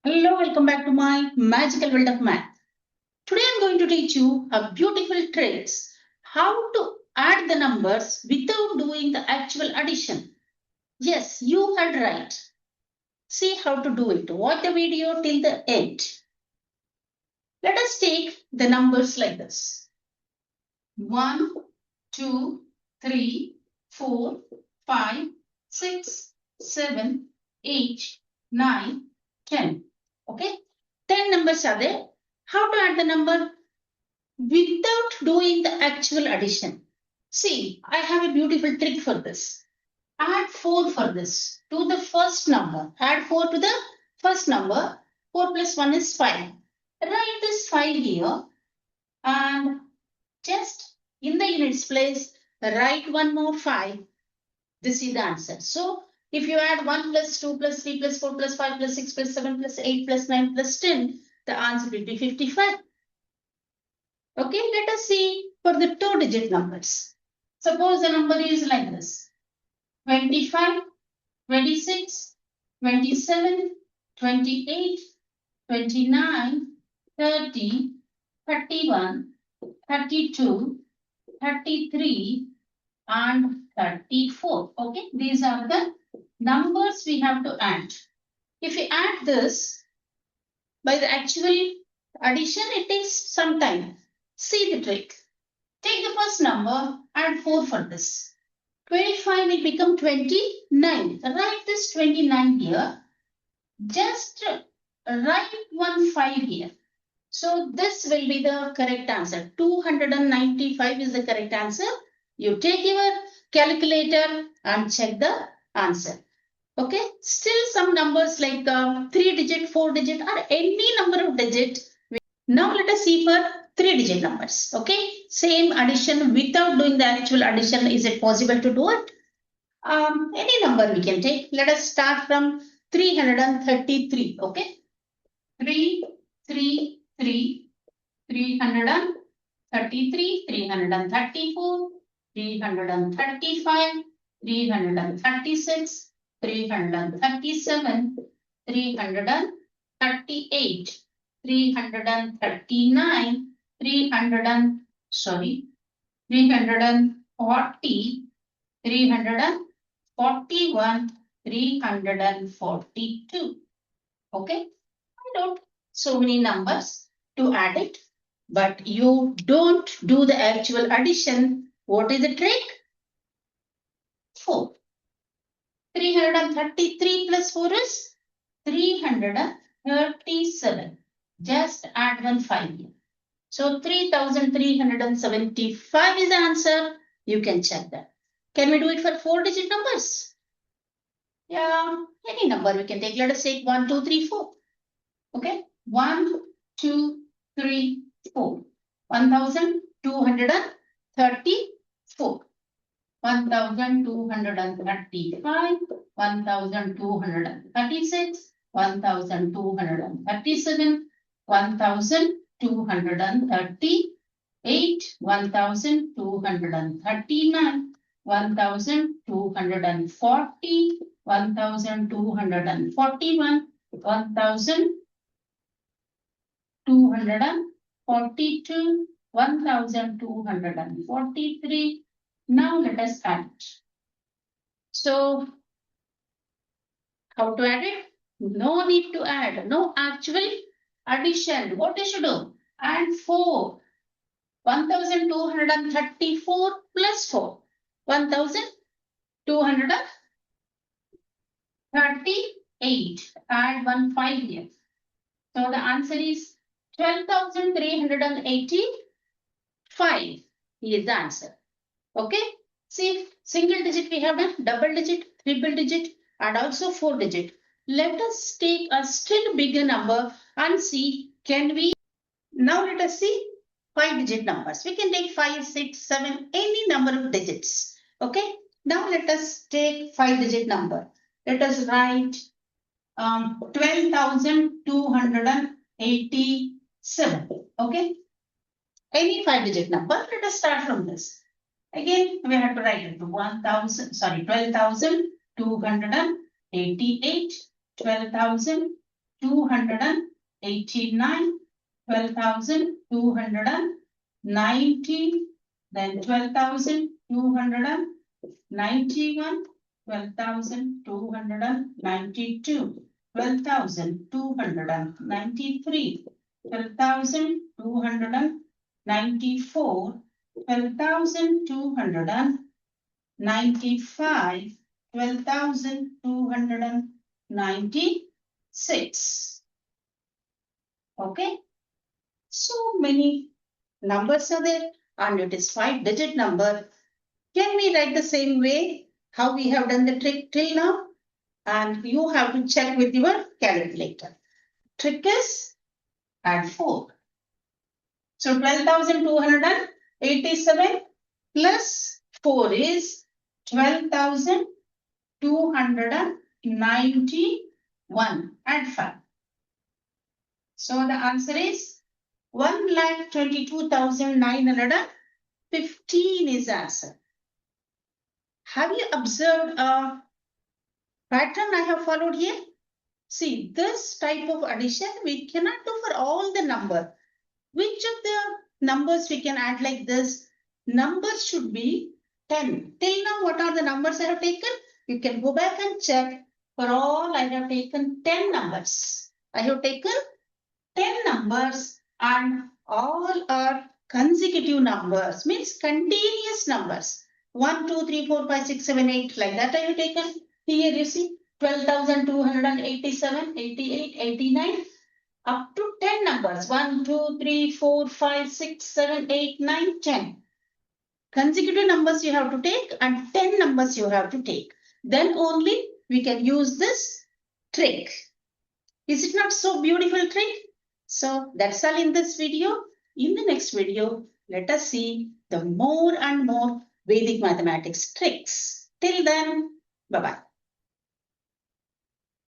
Hello, welcome back to my magical world of math. Today I'm going to teach you a beautiful tricks how to add the numbers without doing the actual addition. Yes, you heard right. See how to do it. Watch the video till the end. Let us take the numbers like this. 1, 2, 3, 4, 5, 6, 7, 8, 9, 10. Okay? 10 numbers are there. How to add the number without doing the actual addition? See, I have a beautiful trick for this. Add 4 for this to the first number. Add 4 to the first number. 4 plus 1 is 5. Write this 5 here and just in the units place, write one more 5. This is the answer. So, if you add 1 plus 2 plus 3 plus 4 plus 5 plus 6 plus 7 plus 8 plus 9 plus 10, the answer will be 55. Okay, let us see for the two-digit numbers. Suppose the number is like this. 25, 26, 27, 28, 29, 30, 31, 32, 33, and 34. Okay, these are the numbers we have to add. If we add this by the actual addition, it takes some time. See the trick. Take the first number, add 4 for this. 25 will become 29. Write this 29 here. Just write one 5 here. So this will be the correct answer. 295 is the correct answer. You take your calculator and check the answer. Okay. Still some numbers like 3-digit, 4-digit or any number of digit. Now let us see for 3-digit numbers. Okay. Same addition without doing the actual addition. Is it possible to do it? Any number we can take. Let us start from 333. Okay. 3, 3, 3, 333, 334, 335, 336, 337, 338, 339, 340, 341, 342. Okay, I don't so many numbers to add it, but you don't do the actual addition. What is the trick? 4. 333 plus 4 is 337. Just add one 5 here. So 3375 is the answer. You can check that. Can we do it for 4-digit numbers? Yeah, any number we can take. Let us take 1, 2, 3, 4. Okay, 1, 2, 3, 4. 1234. 1235, 1236, 1237, 1238, 1239, 1240, 1241, 1242, 1243. Now let us add. So how to add it? No need to add. No actual addition. What you should do? Add 4. 1234 plus 4. 1238. Add 1 5 here. So the answer is 12,385 is the answer. Okay. See, single digit we have done, double digit, triple digit, and also 4-digit. Let us take a still bigger number and see can we. Now let us see 5-digit numbers. We can take 5, 6, 7, any number of digits. Okay. Now let us take 5-digit number. Let us write 12,287. Okay. Any 5-digit number. Let us start from this. Again, we have to write it to 12,288, 12,287, 12,289, 12,290, then 12,291, 12,292, 12,293, 12,294, 12,295, 12,296. Okay, so many numbers are there and it is 5-digit number. Can we write the same way how we have done the trick till now? And you have to check with your calculator. Trick is add 4. So 12,287 plus 4 is 12,291. Add 5. So the answer is 1,22,915 is the answer. Have you observed a pattern I have followed here? See, this type of addition we cannot do for all the number. Which of the numbers we can add like this? Numbers should be 10. Till now, what are the numbers I have taken? You can go back and check. For all, I have taken 10 numbers. I have taken 10 numbers and all are consecutive numbers, means continuous numbers. 1, 2, 3, 4, 5, 6, 7, 8, like that I have taken. Here you see 12,287, 88, 89, up to 10 numbers. 1, 2, 3, 4, 5, 6, 7, 8, 9, 10. Consecutive numbers you have to take and 10 numbers you have to take. Then only we can use this trick. Is it not so beautiful trick? So that's all in this video. In the next video, let us see the more and more Vedic mathematics tricks. Till then, bye-bye.